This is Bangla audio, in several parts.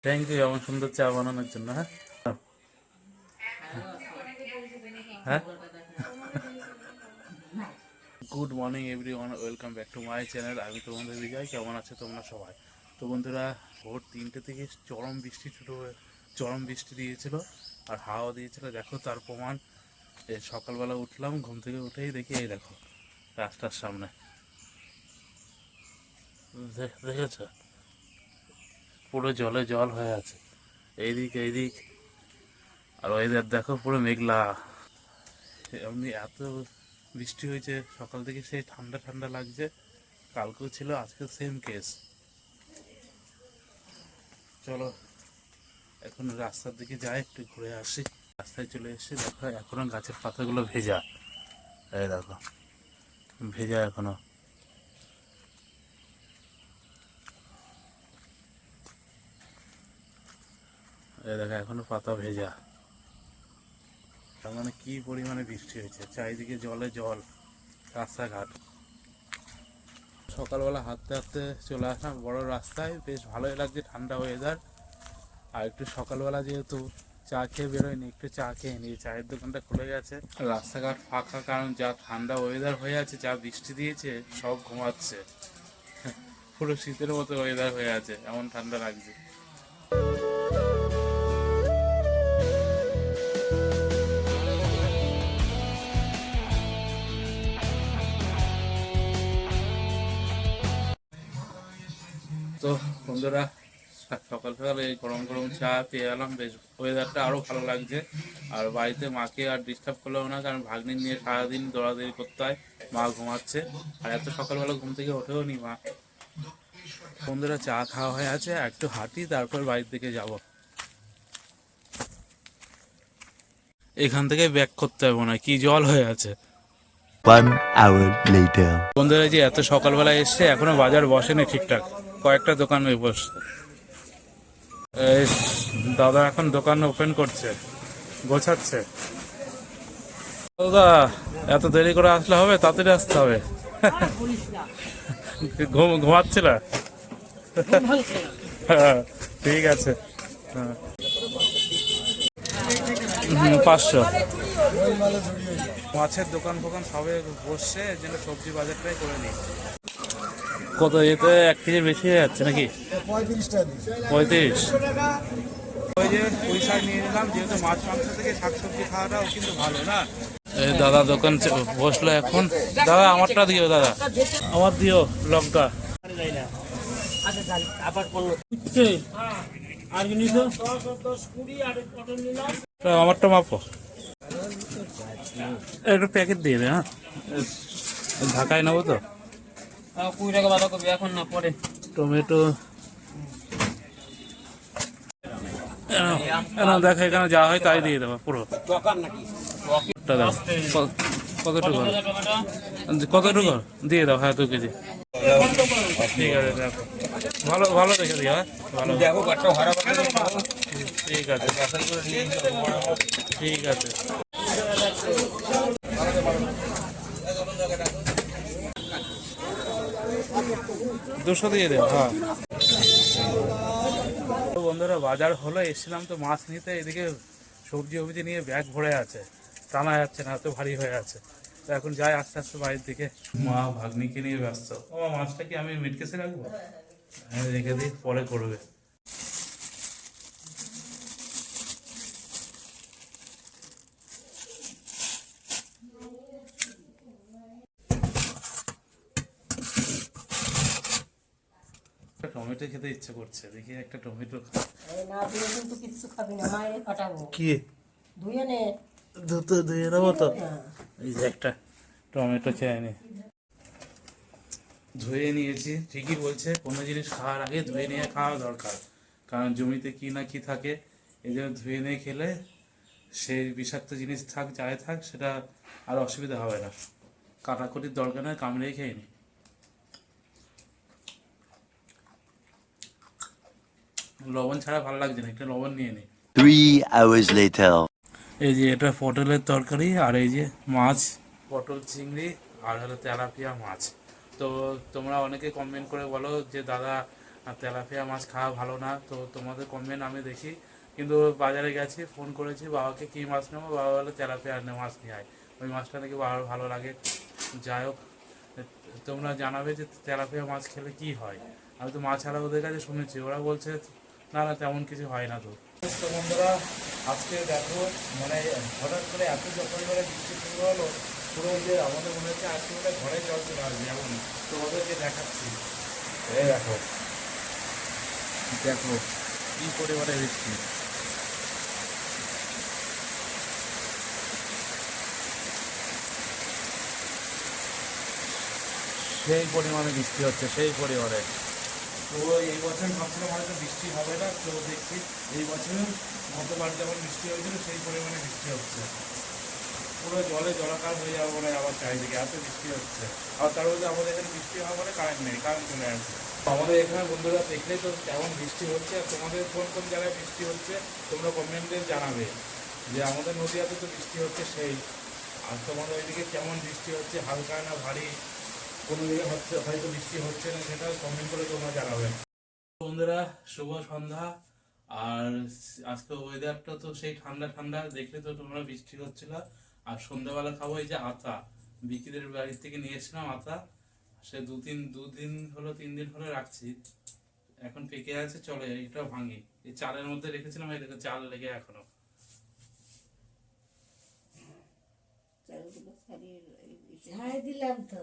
থ্যাংক ইউ এমন সুন্দর চা বানানোর জন্য। হ্যাঁ হ্যাঁ good morning everyone, welcome back to my channel. আমি তোমাদের বিজয়। কেমন আছো তোমরা সবাই? তো বন্ধুরা, ভোর 3টে থেকে চরম বৃষ্টি দিয়েছিল আর হাওয়া দিয়েছিল। দেখো তার প্রমাণ। এই সকালবেলা উঠলাম, ঘুম থেকে উঠেই দেখি এই দেখো রাস্তার সামনে, দেখেছো পুরো জলে জল হয়ে আছে। এইদিক আর ওয়েদার দেখো পুরো মেঘলা। এমনি এত বৃষ্টি হয়েছে সকাল থেকে, সেই ঠান্ডা ঠান্ডা লাগছে। কালকেও ছিল, আজকে সেম কেস। চলো এখন রাস্তার দিকে যাই, একটু ঘুরে আসি। রাস্তায় চলে এসেছি, দেখো এখনো গাছের পাতাগুলো ভেজা। এই দেখো ভেজা এখনো। এই দেখো এখনো পাতা ভেজা। তার মানে কি পরিমাণে বৃষ্টি হয়েছে, চারিদিকে জলে জল রাস্তাঘাট। সকালবেলা হাঁটতে হাঁটতে চলে আসলাম বড় রাস্তায়, বেশ ভালোই লাগছে, ঠান্ডা ওয়েদার। আর একটু সকালবেলা যেহেতু চা খেয়ে বেরোয়নি, একটু চা খেয়ে নিই। চায়ের দোকানটা খুলে গেছে, রাস্তাঘাট ফাঁকা, কারণ যা ঠান্ডা ওয়েদার হয়ে আছে, যা বৃষ্টি দিয়েছে, সব ঘুমাচ্ছে। পুরো শীতের মতো ওয়েদার হয়ে আছে, এমন ঠান্ডা লাগছে। তো বন্ধুরা, সকাল সকাল এই গরম গরম চা পেয়ে এলাম, বেশ ওয়েদারটা আরও ভালো লাগছে। আর বাড়িতে মাকে আর ডিস্টার্ব করলেও না, কারণ ভাগ্নি নিয়ে সারাদিন দৌড়াদৌড়ি করতে হয়। মা ঘুমাচ্ছে, আর এত সকালবেলা ঘুম থেকে ওঠেও নি মা। বন্ধুরা, চা খাওয়া হয়ে আছে, একটু হাঁটি, তারপর বাড়ির দিকে যাব। এখান থেকে ব্যাক করতে হবে না, কি জল হয়ে আছে। 1 hour later. বন্ধুরা, যে এত সকালবেলা এসছে, এখনো বাজার বসেনি ঠিকঠাক, কয়েকটা দোকান বসে। এই দাদা এখন দোকান ওপেন করছে, গোছাচ্ছে। দাদা, এত দেরি করে আসলে হবে? তাড়াতাড়ি আসতে হবে। ঘুমাচ্ছিল? ঠিক আছে। 500। মাছের দোকান ফোকান সবে বসছে, এর জন্য সবজি বাজারটাই করে নিই। কত এতে 1 কেজি বেশি হয়ে যাচ্ছে নাকি? 35। ওই যে পুঁই শাক নিয়ে নিলাম, যেহেতু মাছ মাংস থেকে শাকসবজি খাওয়াটাও কিন্তু ভালো না। এই দাদা দোকান বসলো এখন। দাদা আমারটা দিও, দাদা আমার দিও লঙ্কা। আমারটা মাপো, একটু প্যাকেট দিয়ে দে। হ্যাঁ, ঢাকায় নেবো তো। 20 টাকা বাঁধাকপি এখন না, পরে। টমেটো দেখো, এখানে যা হয় তাই দিয়ে দেবো পুরো। দাও কতটুকু কতটুকু দিয়ে দাও। হ্যাঁ, 2 কেজি। ঠিক আছে, দেখো ভালো ভালো দেখে দিও। হ্যাঁ ভালো, ঠিক আছে ঠিক আছে। 200 দিয়ে দেবো। হ্যাঁ তো বন্ধুরা, বাজার হলো, এসেছিলাম তো মাছ নিতে। এদিকে সবজি ফবজি নিয়ে ব্যাগ ভরে আছে, টানা যাচ্ছে না, এত ভারী হয়ে আছে। তো এখন যাই আস্তে আস্তে বাড়ির দিকে। মা ভাগ্নিকে নিয়ে ব্যস্ত। ও মাছটা কি আমি মিটকেসে রাখবো? হ্যাঁ, রেখে দিই, পরে করবে। টমেটো খেতে ইচ্ছে করছে, দেখি একটা টমেটো কি ধুয়ে নেবো তো। এই যে একটা টমেটো খেয়ে নি, ধুয়ে নিয়েছি। ঠিকই বলছে, কোনো জিনিস খাওয়ার আগে ধুয়ে নিয়ে খাওয়া দরকার, কারণ জমিতে কি না কি থাকে। এই জন্য ধুয়ে নিয়ে খেলে সেই বিষাক্ত জিনিস থাক যাই থাক, সেটা আর অসুবিধা হবে না। কাটাকুটির দরকার নয়, কামড়েই খেয়ে নি। লবণ ছাড়া ভালো লাগছে না, একটা লবণ নিয়ে নি। 3 hours later. এই যে এটা পটলের তরকারি, আর এই যে মাছ, পটল চিংড়ি, আর হলো তেলাপিয়া মাছ। তো তোমরা অনেকে কমেন্ট করে বলো যে দাদা আর তেলাপিয়া মাছ খাওয়া ভালো না, তো তোমাদের কমেন্ট আমি দেখি। কিন্তু বাজারে গেছি, ফোন করেছি বাবাকে কী মাছ নেবো, বাবা বলে তেলাপিয়া মাছ নিয়ে আয়, ওই মাছটা নাকি বাবার ভালো লাগে। যাই হোক, তোমরা জানাবে যে তেলাপিয়া মাছ খেলে কি হয়। আমি তো মাছ আলা ওদের কাছে শুনেছি, ওরা বলছে না না তেমন কিছু হয় না। তো তো বন্ধুরা, আজকে দেখো মানে হঠাৎ করে এত পরিমাণে বৃষ্টি শুরু হলো, পুরো যে আমাদের মনে হচ্ছে আজকে মনে হয় ঘরে জল চলে আসবে এমন। তোমাদেরকে দেখাচ্ছি, এই দেখো দেখো কি পরিমাণে বৃষ্টি। সেই পরিমাণে বৃষ্টি হচ্ছে, সেই পরিমাণে। তো এই বছর ভাবছিলাম হয়তো বৃষ্টি হবে না, তো দেখছি এই বছর গতবার যেমন বৃষ্টি হয়েছিল সেই পরিমাণে বৃষ্টি হচ্ছে। পুরো জলে জলাকার হয়ে যাবে মনে হয় আবার চারিদিকে, এত বৃষ্টি হচ্ছে। আর তার মধ্যে আমাদের এখানে বৃষ্টি হওয়ার পরে কারেন্ট নেই, কারেন্ট চলে আসছে। আমাদের এখানে বন্ধুরা দেখলে তো কেমন বৃষ্টি হচ্ছে, আর তোমাদের কোন কোন জায়গায় বৃষ্টি হচ্ছে তোমরা কমেন্টে জানাবে যে আমাদের নদীয়াতে তো বৃষ্টি হচ্ছে সেই। আর তোমাদের ওইদিকে কেমন বৃষ্টি হচ্ছে, হালকা না ভারী, কোনো দিকে হচ্ছে হয়তো বৃষ্টি হচ্ছে না, সেটা কমেন্ট করে তোমরা জানাবে। বন্ধুরা শুভ সন্ধ্যা। আর আজকে ওয়েদারটা তো সেই ঠান্ডা ঠান্ডা, দেখলে তো তোমরা বৃষ্টি হচ্ছিল। আর সন্ধ্যাবেলা খাবো এই যে আতা, বিকিদের বাড়ি থেকে নিয়ে এসেছিলাম আতা, সে দুদিন হলো 3 দিন হলো রাখছি, এখন পেকে আছে, চলে এটা ভাঙি। এই চালের মধ্যে রেখেছিলাম, এই দেখো চাল লেগে এখনো। ঝাড় দিলাম তো,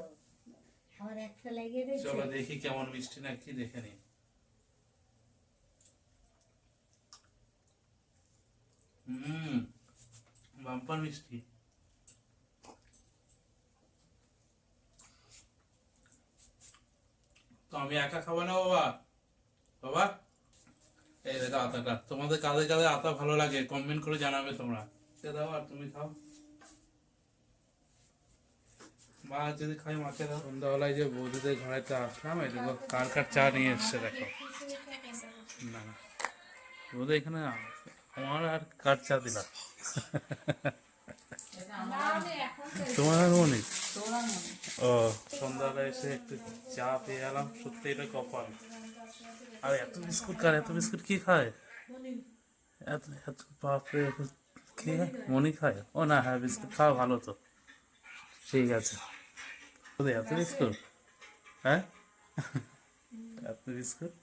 আবার একটা লাগিয়ে দিয়েছে। চলো দেখি কেমন মিষ্টি নাকি দেখে নি। বাম্পার মিষ্টি। তো আমি একা খাবো না বাবা, বাবা এই দেখো আতাটা, তোমাদের কাদের কাদের আতা ভালো লাগে কমেন্ট করে জানাবে তোমরা। দাও আর তুমি খাও, মা যদি খাই মাকে দাও। সন্ধ্যাবেলায় যে বৌদিদের ঘরেতে আসলাম, এই দেখো কার কার চা নিয়ে এসছে দেখো। না না বৌদি এখানে আমার আর কার চা দিলাম তোমার আর মনে। ও সন্ধ্যাবেলায় এসে একটু চা পেয়ে এলাম, সত্যি এটা কপাল। আর এত বিস্কুট কার, এত বিস্কুট কি খায়, এত এত বাপরে, কে মনি খায়? ও না, হ্যাঁ বিস্কুট খাওয়া ভালো তো, ঠিক আছে। এত বিস্কুট, হ্যাঁ এত বিস্কুট,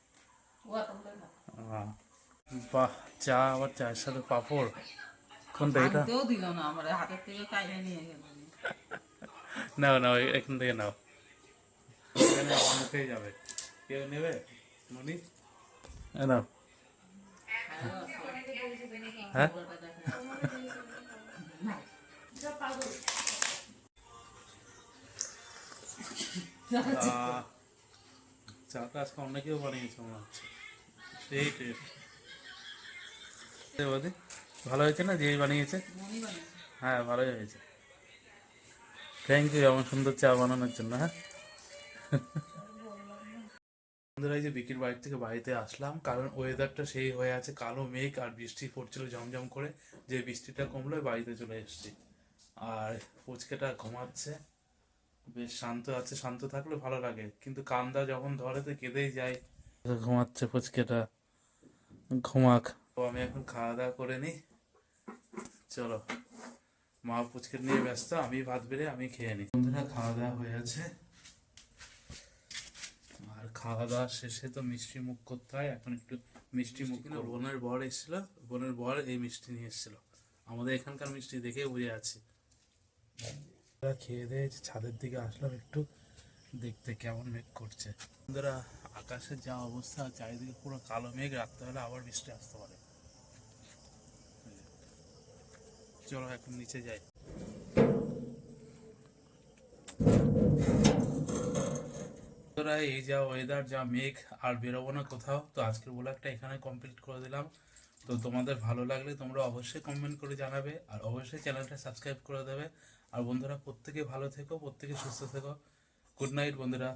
বাহ। চা আবার চায়ের সাথে পাঁপড়, কোনটা এটা? দিল না আমার হাতের থেকে কাইলে নিয়ে গেল। নাও নাও এখান থেকে নাও, এখানে আমার মুখেই যাবে, কেউ নেবে মনি? নাও, হ্যাঁ চাটা আজকে অনেকেও বানিয়েছে মনে হচ্ছে, সেই টেস্ট। ভালো হয়েছে না যে বানিয়েছে? হ্যাঁ ভালোই হয়েছে, থ্যাংক ইউ এমন সুন্দর চা বানানোর জন্য। হ্যাঁ বন্ধুরা, এই যে বিকির বাড়ি থেকে বাড়িতে আসলাম, কারণ ওয়েদারটা সেই হয়ে আছে, কালো মেঘ আর বৃষ্টি পড়ছিল ঝমঝম করে। যে বৃষ্টিটা কমলো বাড়িতে চলে এসেছি। আর পুচকেটা ঘুমাচ্ছে, বেশ শান্ত আছে, শান্ত থাকলে ভালো লাগে, কিন্তু কান্দা যখন ধরে তো কেঁদেই যায়। ঘুমাচ্ছে পুচকেটা, ঘুমাক। তো আমি এখন খাওয়া দাওয়া করে নিই, চলো। মা পুচকে নিয়ে ব্যস্ত, আমি ভাত বেড়ে আমি খেয়ে নিই। বন্ধুরা খাওয়া দাওয়া হয়ে আছে, আর খাওয়া দাওয়া শেষে তো মিষ্টি মুখ করতে হয়, এখন একটু মিষ্টি মুখ। বোনের বর এসেছিল, বোনের বর এই মিষ্টি নিয়ে এসেছিল। আমাদের এখানকার মিষ্টি দেখে বুঝে আছি। খেয়ে দিয়ে ছাদের দিকে আসলাম একটু দেখতে কেমন মেঘ করছে। বন্ধুরা আকাশের যা অবস্থা, চারিদিকে পুরো কালো মেঘ, রাত্রেবেলা আবার বৃষ্টি আসতে পারে। চলো এখন নিচে যাই। এই যা ওয়েদার, যা মেঘ, আর বেরোবো না কোথাও। তো আজকের ব্লগটা এখানে কমপ্লিট করে দিলাম। তো তোমাদের ভালো লাগলে তোমরা অবশ্যই কমেন্ট করে জানাবে, আর অবশ্যই চ্যানেলটা সাবস্ক্রাইব করে দেবে। আর বন্ধুরা প্রত্যেকে ভালো থেকো, প্রত্যেকে সুস্থ থেকো। গুড নাইট বন্ধুরা।